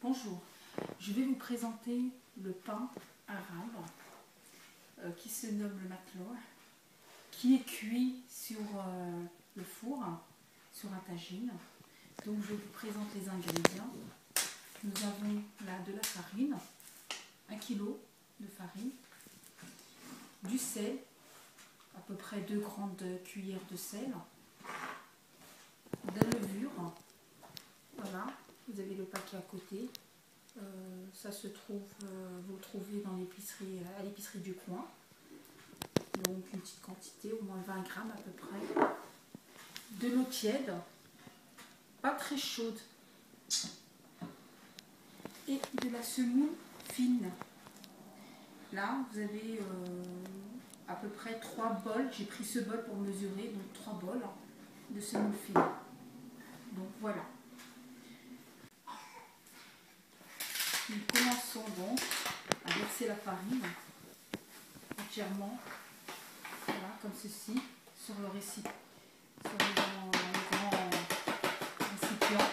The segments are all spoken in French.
Bonjour, je vais vous présenter le pain arabe qui se nomme le matloul, qui est cuit sur le four, sur un tagine. Donc je vous présente les ingrédients. Nous avons là de la farine, 1 kg de farine, du sel, à peu près 2 grandes cuillères de sel, de la levure, voilà, vous avez le paquet à côté. Ça se trouve, vous le trouvez dans l'épicerie, à l'épicerie du coin. Donc une petite quantité, au moins 20 grammes à peu près. De l'eau tiède, pas très chaude. Et de la semoule fine. Là, vous avez à peu près 3 bols. J'ai pris ce bol pour mesurer, donc 3 bols de semoule fine. Donc voilà. Nous commençons donc à verser la farine entièrement, voilà, comme ceci, sur le récipient, sur le grand récipient.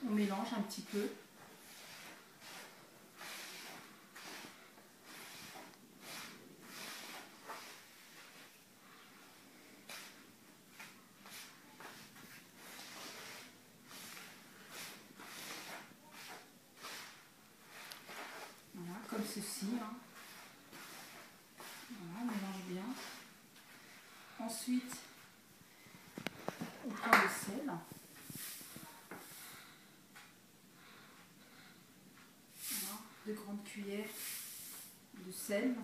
On mélange un petit peu. Voilà, comme ceci. Hein. Voilà, on mélange bien. Ensuite, on prend le sel. Voilà, 2 grandes cuillères de sel.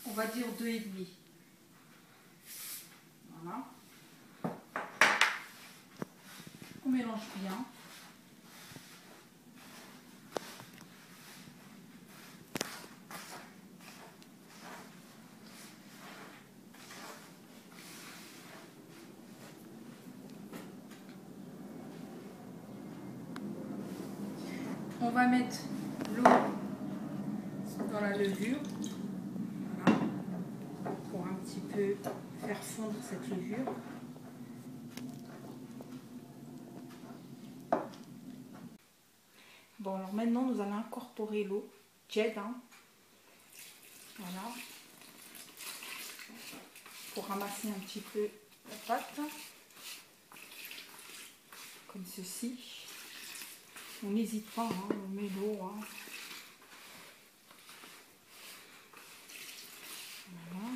On va dire 2,5. Voilà. On mélange bien. On va mettre l'eau dans la levure, voilà, pour un petit peu faire fondre cette levure. Bon, alors maintenant nous allons incorporer l'eau tiède, hein, voilà, pour ramasser un petit peu la pâte, comme ceci. On n'hésite pas, hein, on met l'eau. Hein. Voilà.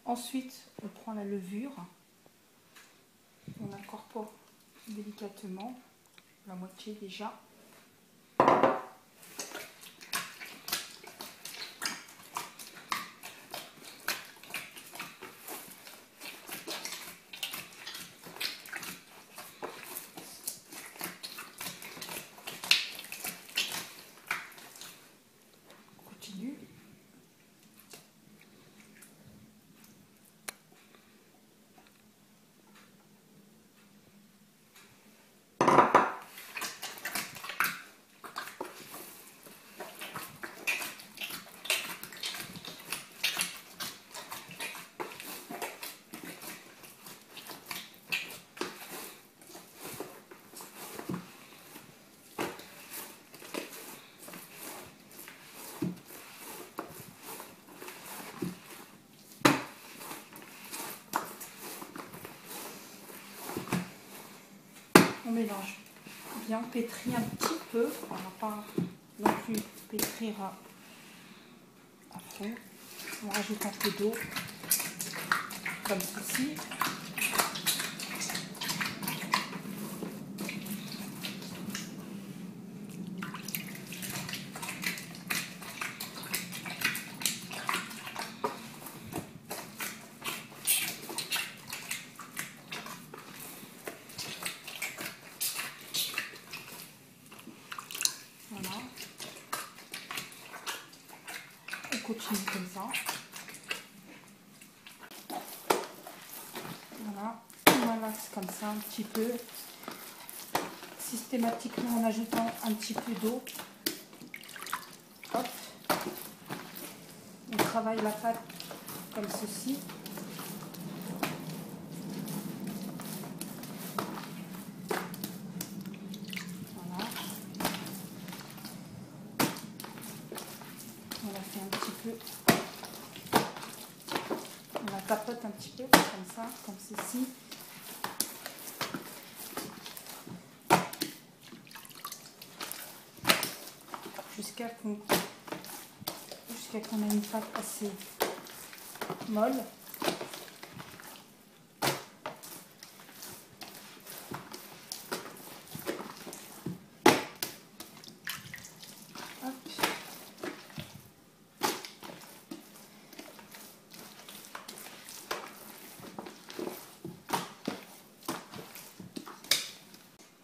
Ensuite, on prend la levure, on incorpore délicatement, la moitié déjà. On continue. mélange bien, on pétrit un petit peu, on ne va pas non plus pétrir à fond. On rajoute un peu d'eau, comme ceci. Voilà. On continue comme ça. Voilà. On malaxe comme ça un petit peu. Systématiquement en ajoutant un petit peu d'eau. Hop. On travaille la pâte comme ceci. Voilà. On la fait un petit peu. On la tapote un petit peu comme ça, comme ceci. Jusqu'à qu'on ait une pâte assez molle. Hop.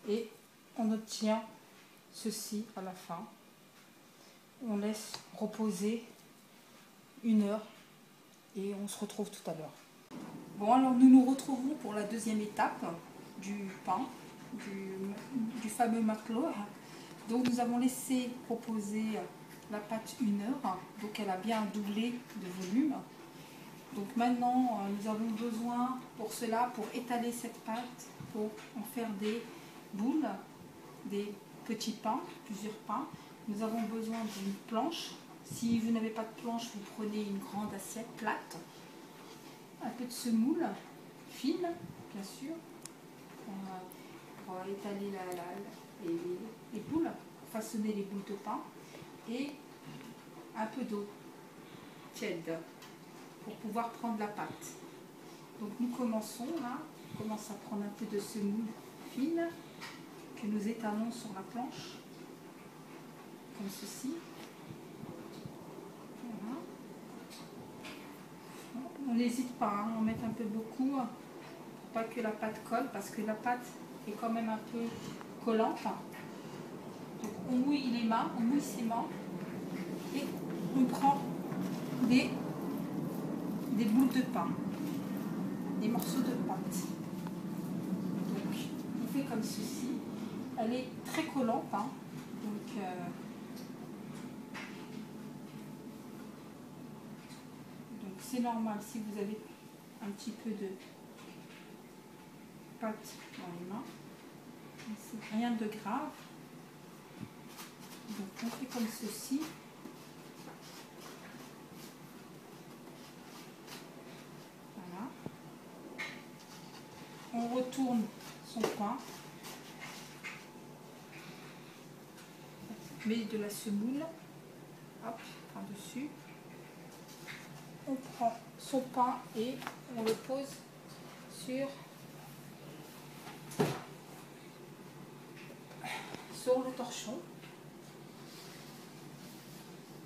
Et on obtient ceci à la fin. On laisse reposer 1 heure et on se retrouve tout à l'heure. Bon, alors nous nous retrouvons pour la deuxième étape du pain, du fameux McLaw. Donc nous avons laissé reposer la pâte 1 heure, donc elle a bien doublé de volume. Donc maintenant nous avons besoin pour cela, pour étaler cette pâte, pour en faire des boules, des petits pains, plusieurs pains. Nous avons besoin d'une planche. Si vous n'avez pas de planche, vous prenez une grande assiette plate, un peu de semoule fine, bien sûr, pour étaler les boules, façonner les boules de pain, et un peu d'eau tiède pour pouvoir prendre la pâte. Donc nous commençons là, on commence à prendre un peu de semoule fine que nous étalons sur la planche, comme ceci. Voilà. On n'hésite pas à en mettre un peu beaucoup pour pas que la pâte colle, parce que la pâte est quand même un peu collante. Donc on mouille les mains, on mouille ses mains et on prend des boules de pain, des morceaux de pâte. Donc on fait comme ceci. Elle est très collante, hein. Donc c'est normal si vous avez un petit peu de pâte dans les mains. C'est rien de grave. Donc on fait comme ceci. Voilà. On retourne son pain. On met de la semoule. Hop, par-dessus. On prend son pain et on le pose sur le torchon.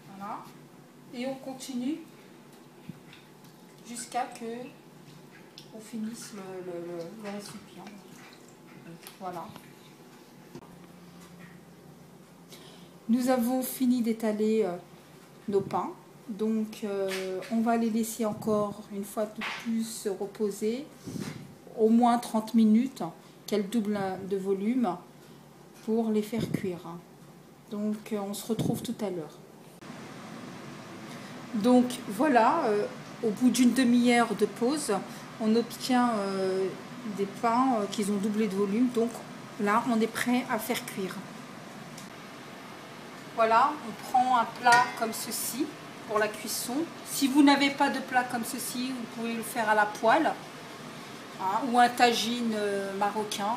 Voilà. Et on continue jusqu'à que on finisse le récipient. Voilà. Nous avons fini d'étaler nos pains. Donc on va les laisser encore une fois de plus se reposer, au moins 30 minutes, qu'elles doublent de volume pour les faire cuire. Donc on se retrouve tout à l'heure. Donc voilà, au bout d'une demi-heure de pause, on obtient des pains qui ont doublé de volume. Donc là, on est prêt à faire cuire. Voilà, on prend un plat comme ceci pour la cuisson. Si vous n'avez pas de plat comme ceci, vous pouvez le faire à la poêle, hein, ou un tagine marocain.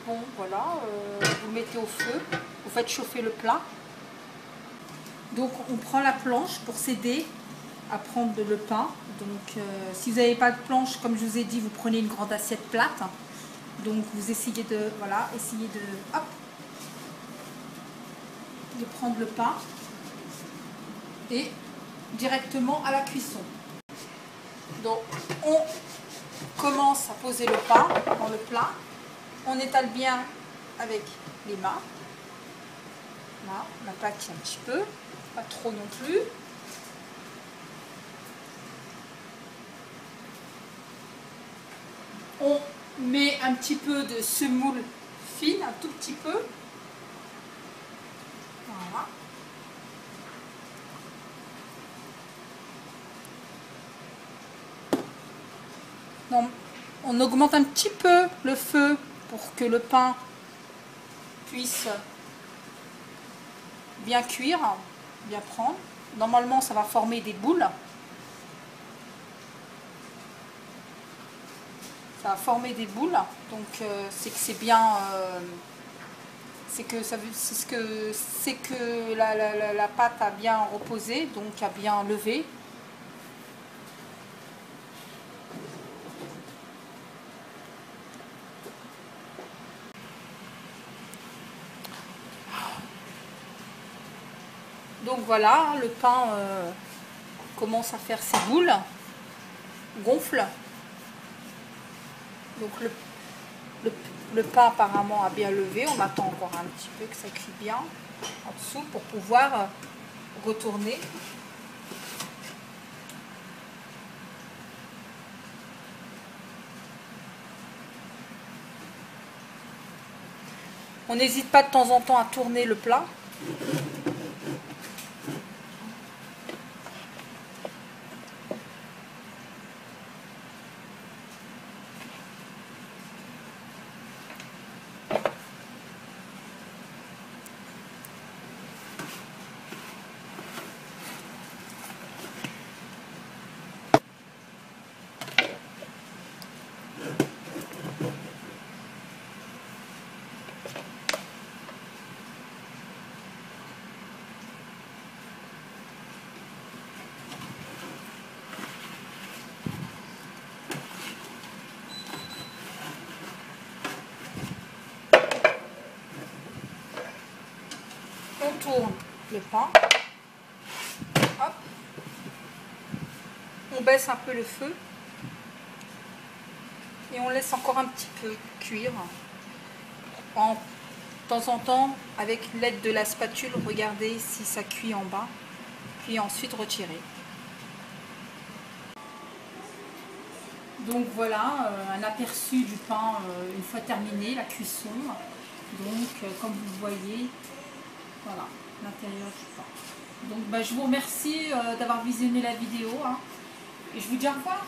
Bon, voilà, vous le mettez au feu, vous faites chauffer le plat. Donc on prend la planche pour s'aider à prendre le pain. Donc si vous n'avez pas de planche, comme je vous ai dit, vous prenez une grande assiette plate. Donc vous essayez de, voilà, hop, de prendre le pain et directement à la cuisson. Donc on commence à poser le pain dans le plat. On étale bien avec les mains. Là, on aplatit un petit peu, pas trop non plus. On met un petit peu de semoule fine, un tout petit peu. Voilà. Donc, on augmente un petit peu le feu pour que le pain puisse bien cuire, bien prendre. Normalement, ça va former des boules. Ça va former des boules, donc c'est que c'est bien, c'est que la pâte a bien reposé, donc a bien levé. Donc voilà, le pain commence à faire ses boules, gonfle. Donc le pain apparemment a bien levé. On attend encore un petit peu que ça cuit bien en dessous pour pouvoir retourner. On n'hésite pas de temps en temps à tourner le plat. On tourne le pain. Hop. On baisse un peu le feu. Et on laisse encore un petit peu cuire. De temps en temps, avec l'aide de la spatule, regardez si ça cuit en bas. Puis ensuite retirer. Donc voilà, un aperçu du pain une fois terminé, la cuisson. Donc comme vous voyez, voilà l'intérieur du pain. Donc je vous remercie d'avoir visionné la vidéo, hein, et je vous dis au revoir.